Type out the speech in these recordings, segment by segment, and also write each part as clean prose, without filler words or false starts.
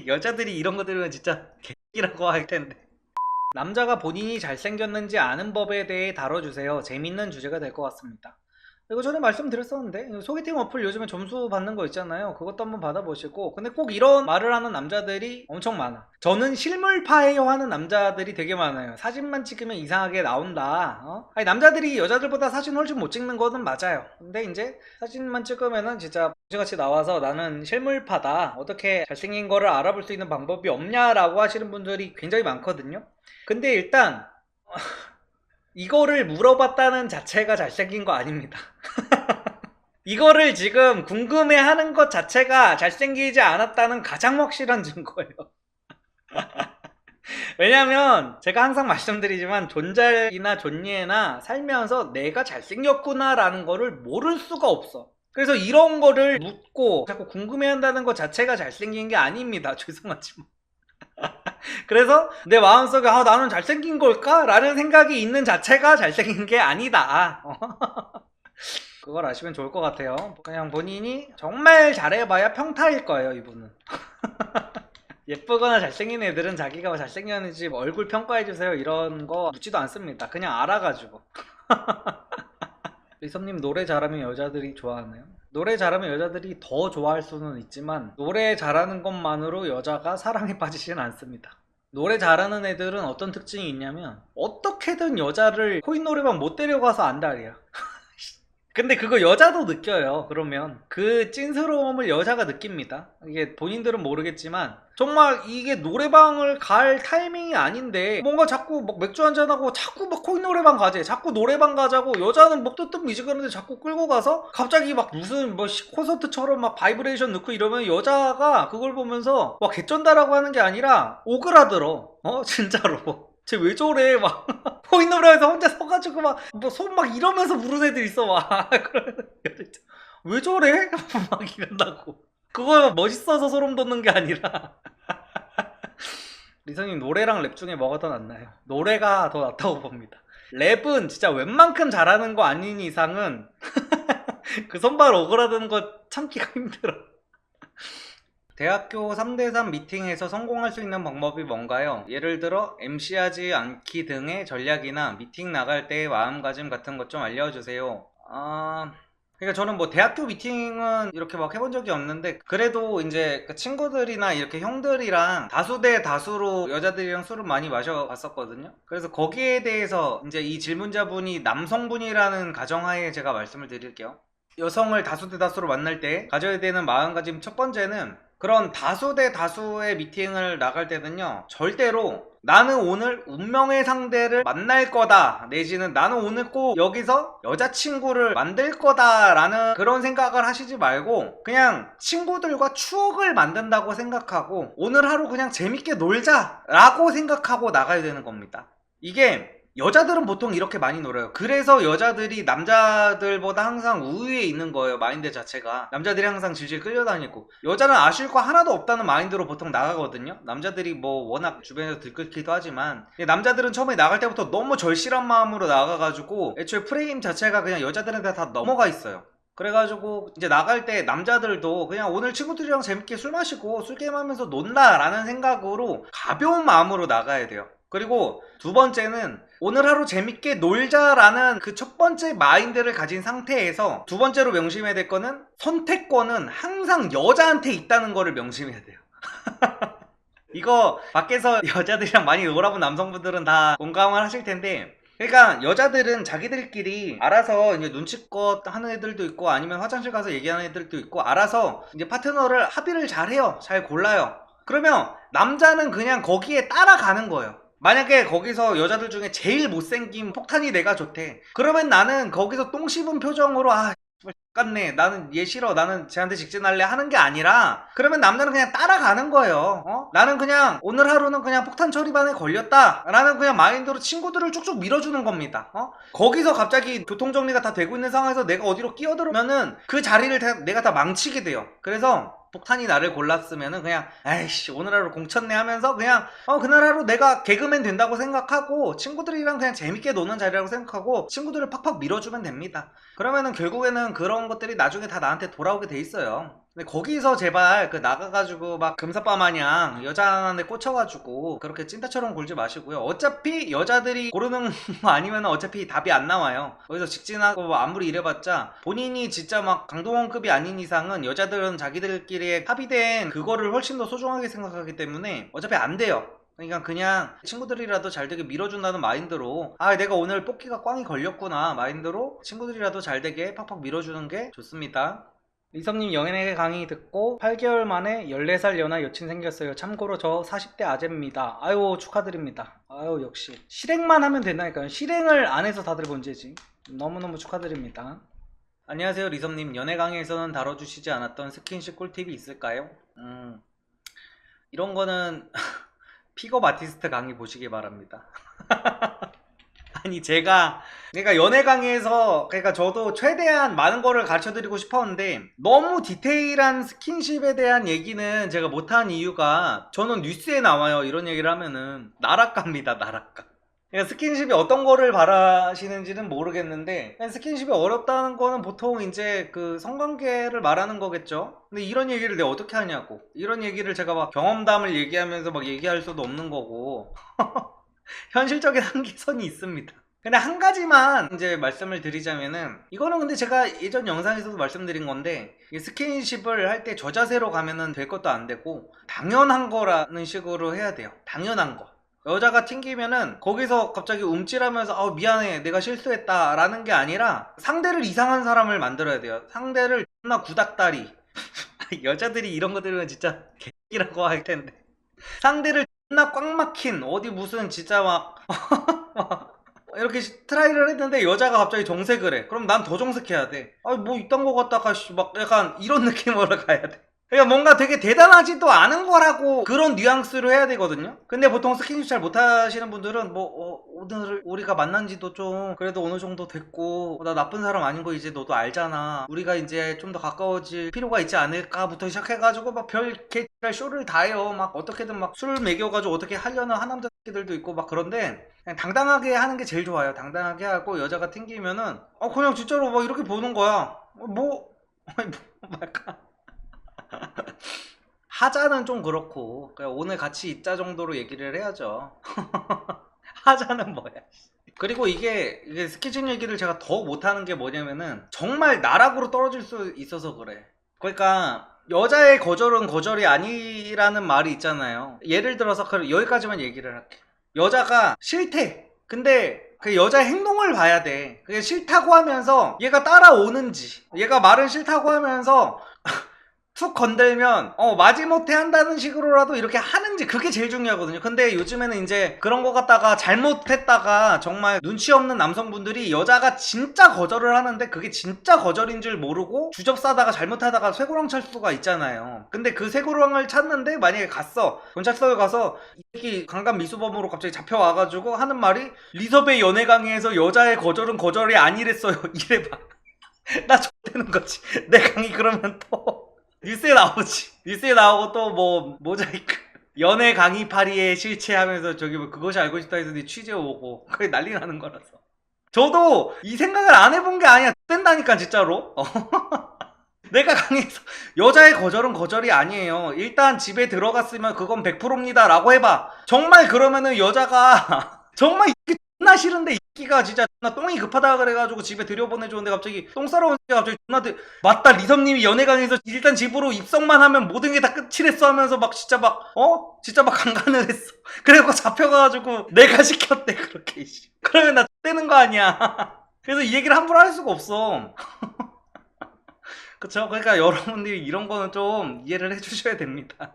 여자들이 이런 거 들으면 진짜 개이라고 할 텐데. 남자가 본인이 잘생겼는지 아는 법에 대해 다뤄주세요. 재밌는 주제가 될 것 같습니다. 이거 전에 말씀드렸었는데 소개팅 어플 요즘에 점수 받는 거 있잖아요. 그것도 한번 받아보시고. 근데 꼭 이런 말을 하는 남자들이 엄청 많아. 저는 실물파예요 하는 남자들이 되게 많아요. 사진만 찍으면 이상하게 나온다. 아니, 남자들이 여자들보다 사진 훨씬 못 찍는 거는 맞아요. 근데 이제 사진만 찍으면은 진짜 같이 나와서 나는 실물파다, 어떻게 잘생긴 거를 알아볼 수 있는 방법이 없냐라고 하시는 분들이 굉장히 많거든요. 근데 일단 이거를 물어봤다는 자체가 잘생긴 거 아닙니다. 이거를 지금 궁금해하는 것 자체가 잘생기지 않았다는 가장 확실한 증거예요. 왜냐면 제가 항상 말씀드리지만 존잘이나 존예나 살면서 내가 잘생겼구나 라는 거를 모를 수가 없어. 그래서 이런 거를 묻고 자꾸 궁금해한다는 것 자체가 잘생긴 게 아닙니다. 죄송하지만. 그래서 내 마음속에 나는 잘생긴 걸까? 라는 생각이 있는 자체가 잘생긴 게 아니다. 그걸 아시면 좋을 것 같아요. 그냥 본인이 정말 잘해봐야 평타일 거예요, 이분은. 예쁘거나 잘생긴 애들은 자기가 잘생겼는지 얼굴 평가해주세요 이런 거 묻지도 않습니다. 그냥 알아가지고. 리섭님, 노래 잘하면 여자들이 좋아하나요? 노래 잘하면 여자들이 더 좋아할 수는 있지만 노래 잘하는 것만으로 여자가 사랑에 빠지진 않습니다. 노래 잘하는 애들은 어떤 특징이 있냐면 어떻게든 여자를 코인 노래방 못 데려가서 안달이야. 근데 그거 여자도 느껴요. 그러면 그 찐스러움을 여자가 느낍니다. 이게 본인들은 모르겠지만 정말 이게 노래방을 갈 타이밍이 아닌데 뭔가 자꾸 막 맥주 한잔하고 자꾸 막 코인 노래방 가재, 자꾸 노래방 가자고 여자는 뭐 뜨뜻 미지근한데 자꾸 끌고 가서 갑자기 막 무슨 뭐 콘서트처럼 막 바이브레이션 넣고 이러면 여자가 그걸 보면서 막 개쩐다라고 하는 게 아니라 오그라들어. 진짜로. 쟤 왜 저래? 막 코인 노래방에서 혼자 서가지고 막 뭐 손 막 이러면서 부르는 애들 있어. 막 그러면 왜 저래? 막 이런다고. 그거 멋있어서 소름 돋는 게 아니라. 리성님, 노래랑 랩 중에 뭐가 더 낫나요? 노래가 더 낫다고 봅니다. 랩은 진짜 웬만큼 잘하는 거 아닌 이상은 그 손발 오그라드는 거 참기가 힘들어. 대학교 3대3 미팅에서 성공할 수 있는 방법이 뭔가요? 예를 들어 MC하지 않기 등의 전략이나 미팅 나갈 때의 마음가짐 같은 것 좀 알려주세요. 그러니까 저는 뭐 대학교 미팅은 이렇게 막 해본 적이 없는데 그래도 이제 그 친구들이나 이렇게 형들이랑 다수 대 다수로 여자들이랑 술을 많이 마셔봤었거든요. 그래서 거기에 대해서 이제 이 질문자분이 남성분이라는 가정하에 제가 말씀을 드릴게요. 여성을 다수 대 다수로 만날 때 가져야 되는 마음가짐 첫 번째는, 그런 다수 대 다수의 미팅을 나갈 때는요, 절대로 나는 오늘 운명의 상대를 만날 거다, 내지는 나는 오늘 꼭 여기서 여자친구를 만들 거다 라는 그런 생각을 하시지 말고 그냥 친구들과 추억을 만든다고 생각하고 오늘 하루 그냥 재밌게 놀자 라고 생각하고 나가야 되는 겁니다. 이게 여자들은 보통 이렇게 많이 놀아요. 그래서 여자들이 남자들보다 항상 우위에 있는 거예요. 마인드 자체가. 남자들이 항상 질질 끌려다니고 여자는 아실 거 하나도 없다는 마인드로 보통 나가거든요. 남자들이 뭐 워낙 주변에서 들끓기도 하지만 남자들은 처음에 나갈 때부터 너무 절실한 마음으로 나가가지고 애초에 프레임 자체가 그냥 여자들한테 다 넘어가 있어요. 그래가지고 이제 나갈 때 남자들도 그냥 오늘 친구들이랑 재밌게 술 마시고 술 게임하면서 논다 라는 생각으로 가벼운 마음으로 나가야 돼요. 그리고 두 번째는 오늘 하루 재밌게 놀자라는 그 첫 번째 마인드를 가진 상태에서 두 번째로 명심해야 될 거는 선택권은 항상 여자한테 있다는 거를 명심해야 돼요. 이거 밖에서 여자들이랑 많이 놀아본 남성분들은 다 공감을 하실 텐데, 그러니까 여자들은 자기들끼리 알아서 이제 눈치껏 하는 애들도 있고 아니면 화장실 가서 얘기하는 애들도 있고 알아서 이제 파트너를 합의를 잘 해요. 잘 골라요. 그러면 남자는 그냥 거기에 따라가는 거예요. 만약에 거기서 여자들 중에 제일 못생긴 폭탄이 내가 좋대. 그러면 나는 거기서 똥 씹은 표정으로 같네, 나는 얘 싫어, 나는 쟤한테 직진할래 하는 게 아니라, 그러면 남자는 그냥 따라가는 거예요. 나는 그냥 오늘 하루는 그냥 폭탄 처리반에 걸렸다 라는 그냥 마인드로 친구들을 쭉쭉 밀어주는 겁니다. 거기서 갑자기 교통정리가 다 되고 있는 상황에서 내가 어디로 끼어들면은 그 자리를 내가 다 망치게 돼요. 그래서 폭탄이 나를 골랐으면은 그냥 아이씨 오늘 하루 공쳤네 하면서 그냥 그날 하루 내가 개그맨 된다고 생각하고 친구들이랑 그냥 재밌게 노는 자리라고 생각하고 친구들을 팍팍 밀어주면 됩니다. 그러면은 결국에는 그런 것들이 나중에 다 나한테 돌아오게 돼 있어요. 근데 거기서 제발 그 나가가지고 막 금사빠 마냥 여자한테 꽂혀가지고 그렇게 찐따처럼 굴지 마시고요. 어차피 여자들이 고르는 거 아니면 어차피 답이 안 나와요. 거기서 직진하고 뭐 아무리 이래봤자 본인이 진짜 막 강동원급이 아닌 이상은 여자들은 자기들끼리 합의된 그거를 훨씬 더 소중하게 생각하기 때문에 어차피 안 돼요. 그러니까 그냥 친구들이라도 잘 되게 밀어준다는 마인드로 아 내가 오늘 뽑기가 꽝이 걸렸구나 마인드로 친구들이라도 잘 되게 팍팍 밀어주는 게 좋습니다. 리섭님 연애 강의 듣고 8개월 만에 14살 연하 여친 생겼어요. 참고로 저 40대 아재입니다. 아유 축하드립니다. 아유 역시 실행만 하면 된다니까요. 실행을 안 해서 다들 문제지. 너무너무 축하드립니다. 안녕하세요 리섭님. 연애 강의에서는 다뤄주시지 않았던 스킨십 꿀팁이 있을까요? 이런 거는 픽업 아티스트 강의 보시기 바랍니다. 아니 제가 그러니까 연애 강의에서 그러니까 저도 최대한 많은 거를 가르쳐 드리고 싶었는데 너무 디테일한 스킨십에 대한 얘기는 제가 못한 이유가 저는 뉴스에 나와요. 이런 얘기를 하면은 나락갑니다. 나락가. 그러니까 스킨십이 어떤 거를 바라시는지는 모르겠는데 그냥 스킨십이 어렵다는 거는 보통 이제 그 성관계를 말하는 거겠죠. 근데 이런 얘기를 내가 어떻게 하냐고. 이런 얘기를 제가 막 경험담을 얘기하면서 막 얘기할 수도 없는 거고 현실적인 한계선이 있습니다. 근데 한 가지만 이제 말씀을 드리자면은 이거는 근데 제가 예전 영상에서도 말씀드린 건데 스킨십을 할 때 저자세로 가면은 될 것도 안 되고 당연한 거라는 식으로 해야 돼요. 당연한 거. 여자가 튕기면은 거기서 갑자기 움찔하면서 아 미안해 내가 실수했다 라는 게 아니라 상대를 이상한 사람을 만들어야 돼요. 상대를 존나 구닥다리 여자들이 이런 거 들으면 진짜 개이라고 할 텐데 상대를 존나 꽉 막힌 어디 무슨 진짜 막 이렇게 트라이를 했는데 여자가 갑자기 정색을 해. 그럼 난 더 정색해야 돼. 아니 뭐 이딴 거 갖다가 막 약간 이런 느낌으로 가야 돼. 그러니까 뭔가 되게 대단하지도 않은 거라고 그런 뉘앙스로 해야 되거든요. 근데 보통 스킨십 잘 못하시는 분들은 뭐 오늘 우리가 만난 지도 좀 그래도 어느 정도 됐고 나 나쁜 사람 아닌 거 이제 너도 알잖아. 우리가 이제 좀 더 가까워질 필요가 있지 않을까부터 시작해가지고 막 별 개랄 쇼를 다 해요. 막 어떻게든 막 술 먹여가지고 어떻게 하려는 하남자 새끼들도 있고 막 그런데 그냥 당당하게 하는 게 제일 좋아요. 당당하게 하고 여자가 튕기면은 그냥 진짜로 막 이렇게 보는 거야. 아니 뭐 약간 하자는 좀 그렇고 그냥 오늘 같이 있자 정도로 얘기를 해야죠. 하자는 뭐야. 그리고 이게 스케줄 얘기를 제가 더 못하는 게 뭐냐면은 정말 나락으로 떨어질 수 있어서 그래. 그러니까 여자의 거절은 거절이 아니라는 말이 있잖아요. 예를 들어서 여기까지만 얘기를 할게. 여자가 싫대. 근데 그 여자의 행동을 봐야 돼. 그게 싫다고 하면서 얘가 따라오는지 얘가 말은 싫다고 하면서 툭 건들면 마지못해 한다는 식으로라도 이렇게 하는지 그게 제일 중요하거든요. 근데 요즘에는 이제 그런 거 갖다가 잘못했다가 정말 눈치 없는 남성분들이 여자가 진짜 거절을 하는데 그게 진짜 거절인 줄 모르고 주접싸다가 잘못하다가 쇠고랑 찰 수가 있잖아요. 근데 그 쇠고랑을 찾는데 만약에 갔어 경찰서에 가서 이 새끼 강간 미수범으로 갑자기 잡혀와가지고 하는 말이 리섭의 연애 강의에서 여자의 거절은 거절이 아니랬어요. 이래봐. 나 X되는 거지. 내 강의 그러면 또 뉴스에 나오지. 뉴스에 나오고 또 뭐 모자이크 연애 강의 파리에 실체하면서 저기 뭐 그것이 알고 싶다 해서 취재 오고 거의 난리 나는 거라서 저도 이 생각을 안 해본 게 아니야. 된다니까 진짜로. 내가 강의에서 여자의 거절은 거절이 아니에요. 일단 집에 들어갔으면 그건 100%입니다 라고 해봐. 정말 그러면은 여자가 정말 이게 존나 싫은데 이끼가 진짜 존나 똥이 급하다 그래가지고 집에 들여보내줬는데 갑자기 똥 싸러 오는데 갑자기 존나 맞다 리섭님이 연애 강의에서 일단 집으로 입성만 하면 모든 게 다 끝이랬어 하면서 막 진짜 막 진짜 막 강간을 했어. 그래갖고 잡혀가가지고 내가 시켰대 그렇게. 그러면 나 X되는 거 아니야. 그래서 이 얘기를 함부로 할 수가 없어. 그쵸? 그러니까 여러분들이 이런 거는 좀 이해를 해주셔야 됩니다.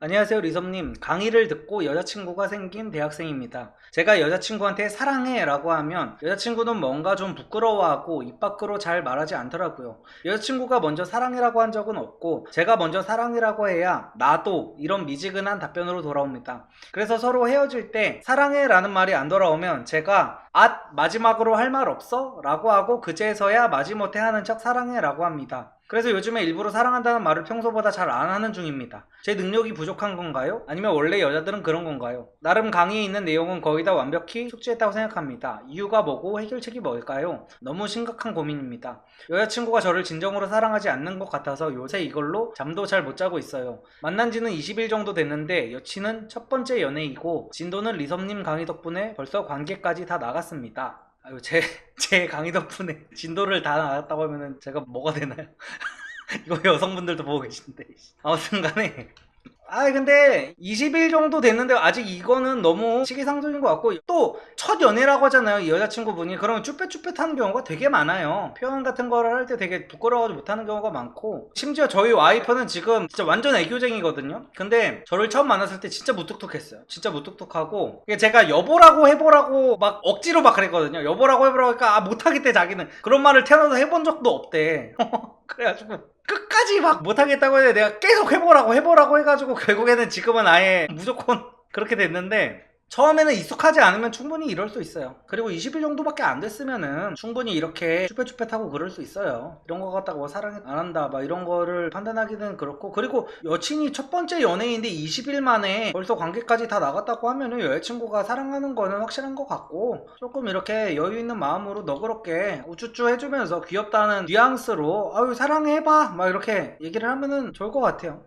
안녕하세요 리섭님. 강의를 듣고 여자친구가 생긴 대학생입니다. 제가 여자친구한테 사랑해 라고 하면 여자친구는 뭔가 좀 부끄러워하고 입 밖으로 잘 말하지 않더라고요. 여자친구가 먼저 사랑해라고 한 적은 없고 제가 먼저 사랑해라고 해야 나도 이런 미지근한 답변으로 돌아옵니다. 그래서 서로 헤어질 때 사랑해 라는 말이 안 돌아오면 제가 마지막으로 할 말 없어? 라고 하고 그제서야 마지못해 하는 척 사랑해 라고 합니다. 그래서 요즘에 일부러 사랑한다는 말을 평소보다 잘 안 하는 중입니다. 제 능력이 부족한 건가요? 아니면 원래 여자들은 그런 건가요? 나름 강의에 있는 내용은 거의 다 완벽히 숙지했다고 생각합니다. 이유가 뭐고 해결책이 뭘까요? 너무 심각한 고민입니다. 여자친구가 저를 진정으로 사랑하지 않는 것 같아서 요새 이걸로 잠도 잘 못 자고 있어요. 만난 지는 20일 정도 됐는데 여친은 첫 번째 연애이고 진도는 리섭님 강의 덕분에 벌써 관계까지 다 나갔습니다. 아유, 제 강의 덕분에 진도를 다 나갔다고 하면은 제가 뭐가 되나요? 이거 여성분들도 보고 계신데. 아무튼 간에. 근데 20일 정도 됐는데 아직 이거는 너무 시기상조인 것 같고, 또 첫 연애라고 하잖아요, 이 여자친구분이. 그러면 쭈뼛쭈뼛하는 경우가 되게 많아요. 표현 같은 거를 할 때 되게 부끄러워서 못하는 경우가 많고, 심지어 저희 와이프는 지금 진짜 완전 애교쟁이거든요. 근데 저를 처음 만났을 때 진짜 무뚝뚝했어요. 진짜 무뚝뚝하고, 제가 여보라고 해보라고 막 억지로 막 그랬거든요. 여보라고 해보라고 하니까 못하겠대. 자기는 그런 말을 태어나서 해본 적도 없대. 그래가지고 끝까지 막 못하겠다고 해서 내가 계속 해보라고 해가지고 결국에는 지금은 아예 무조건 그렇게 됐는데, 처음에는 익숙하지 않으면 충분히 이럴 수 있어요. 그리고 20일 정도밖에 안 됐으면은 충분히 이렇게 쭈뼛쭈뼛하고 그럴 수 있어요. 이런 거 갖다가 뭐 사랑 안 한다 막 이런 거를 판단하기는 그렇고, 그리고 여친이 첫 번째 연애인데 20일 만에 벌써 관계까지 다 나갔다고 하면은 여자친구가 사랑하는 거는 확실한 것 같고, 조금 이렇게 여유 있는 마음으로 너그럽게 우쭈쭈 해주면서 귀엽다는 뉘앙스로 아유 사랑해봐 막 이렇게 얘기를 하면은 좋을 것 같아요.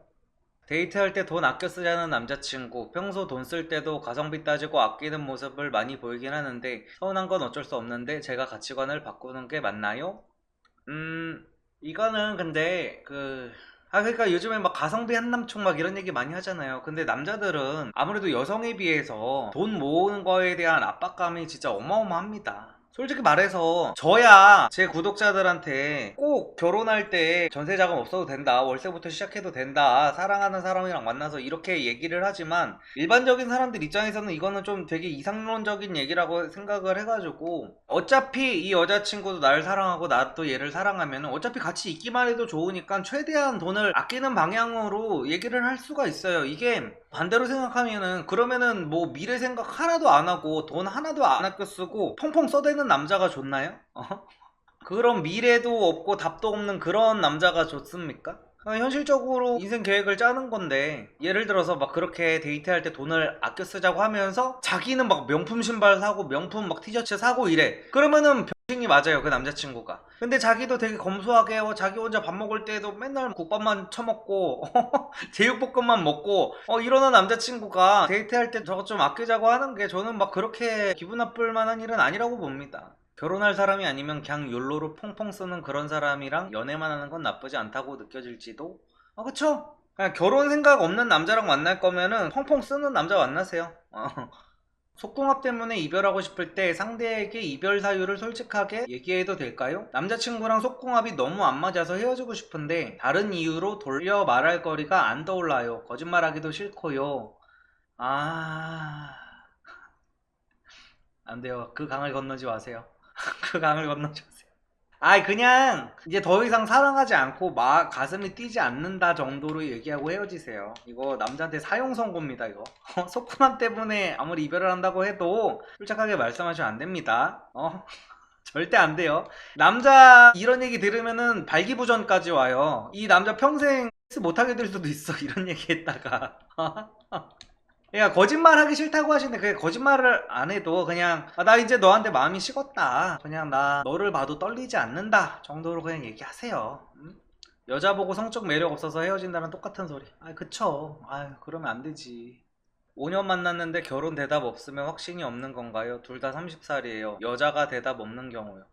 데이트할 때 돈 아껴 쓰자는 남자친구, 평소 돈 쓸 때도 가성비 따지고 아끼는 모습을 많이 보이긴 하는데 서운한 건 어쩔 수 없는데 제가 가치관을 바꾸는 게 맞나요? 이거는 근데 그러니까 요즘에 막 가성비 한남총 막 이런 얘기 많이 하잖아요. 근데 남자들은 아무래도 여성에 비해서 돈 모으는 거에 대한 압박감이 진짜 어마어마합니다. 솔직히 말해서 저야 제 구독자들한테 꼭 결혼할 때 전세 자금 없어도 된다, 월세부터 시작해도 된다, 사랑하는 사람이랑 만나서 이렇게 얘기를 하지만, 일반적인 사람들 입장에서는 이거는 좀 되게 이상론적인 얘기라고 생각을 해가지고, 어차피 이 여자친구도 나를 사랑하고 나도 얘를 사랑하면 어차피 같이 있기만 해도 좋으니까 최대한 돈을 아끼는 방향으로 얘기를 할 수가 있어요. 이게 반대로 생각하면은, 그러면은 뭐 미래 생각 하나도 안 하고 돈 하나도 안 아껴 쓰고 펑펑 써대는 남자가 좋나요? 그런 미래도 없고 답도 없는 그런 남자가 좋습니까? 현실적으로 인생 계획을 짜는 건데, 예를 들어서 막 그렇게 데이트할 때 돈을 아껴 쓰자고 하면서 자기는 막 명품 신발 사고 명품 막 티셔츠 사고 이래. 그러면은 병신이 맞아요, 그 남자친구가. 근데 자기도 되게 검소하게 자기 혼자 밥 먹을 때도 맨날 국밥만 처먹고 제육볶음만 먹고 이러는 남자친구가 데이트할 때 저것 좀 아끼자고 하는 게, 저는 막 그렇게 기분 나쁠 만한 일은 아니라고 봅니다. 결혼할 사람이 아니면 그냥 욜로로 펑펑 쓰는 그런 사람이랑 연애만 하는 건 나쁘지 않다고 느껴질지도. 그쵸? 그냥 결혼 생각 없는 남자랑 만날 거면은 펑펑 쓰는 남자 만나세요. 속궁합 때문에 이별하고 싶을 때 상대에게 이별 사유를 솔직하게 얘기해도 될까요? 남자친구랑 속궁합이 너무 안 맞아서 헤어지고 싶은데 다른 이유로 돌려 말할 거리가 안 떠올라요. 거짓말하기도 싫고요. 안 돼요. 그 강을 건너지 마세요. 그 강을 건너지 마세요. 그냥 이제 더 이상 사랑하지 않고 가슴이 뛰지 않는다 정도로 얘기하고 헤어지세요. 이거 남자한테 사형 선고입니다, 이거. 속궁합 때문에 아무리 이별을 한다고 해도 솔직하게 말씀하시면 안 됩니다. 절대 안 돼요. 남자 이런 얘기 들으면은 발기부전까지 와요. 이 남자 평생 못하게 될 수도 있어, 이런 얘기 했다가. 그러니까 거짓말 하기 싫다고 하시는데, 그게 거짓말을 안 해도 그냥 나 이제 너한테 마음이 식었다, 그냥 나 너를 봐도 떨리지 않는다 정도로 그냥 얘기하세요. 여자 보고 성적 매력 없어서 헤어진다는 똑같은 소리. 그쵸. 그러면 안 되지. 5년 만났는데 결혼 대답 없으면 확신이 없는 건가요? 둘 다 30살이에요. 여자가 대답 없는 경우요.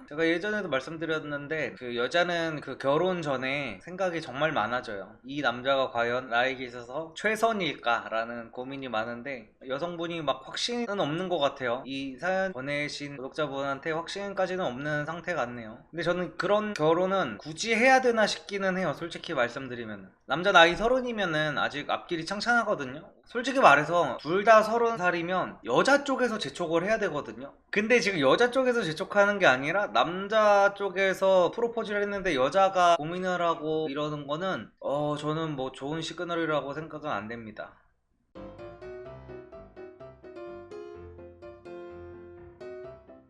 제가 예전에도 말씀드렸는데, 그 여자는 그 결혼 전에 생각이 정말 많아져요. 이 남자가 과연 나에게 있어서 최선일까 라는 고민이 많은데, 여성분이 막 확신은 없는 것 같아요. 이 사연 보내신 구독자분한테 확신까지는 없는 상태 같네요. 근데 저는 그런 결혼은 굳이 해야 되나 싶기는 해요, 솔직히 말씀드리면. 남자 나이 30이면은 아직 앞길이 창창하거든요. 솔직히 말해서 둘 다 30살이면 여자 쪽에서 재촉을 해야 되거든요. 근데 지금 여자 쪽에서 재촉하는 게 아니라 남자 쪽에서 프로포즈를 했는데 여자가 고민을 하고 이러는 거는 저는 뭐 좋은 시그널이라고 생각은 안 됩니다.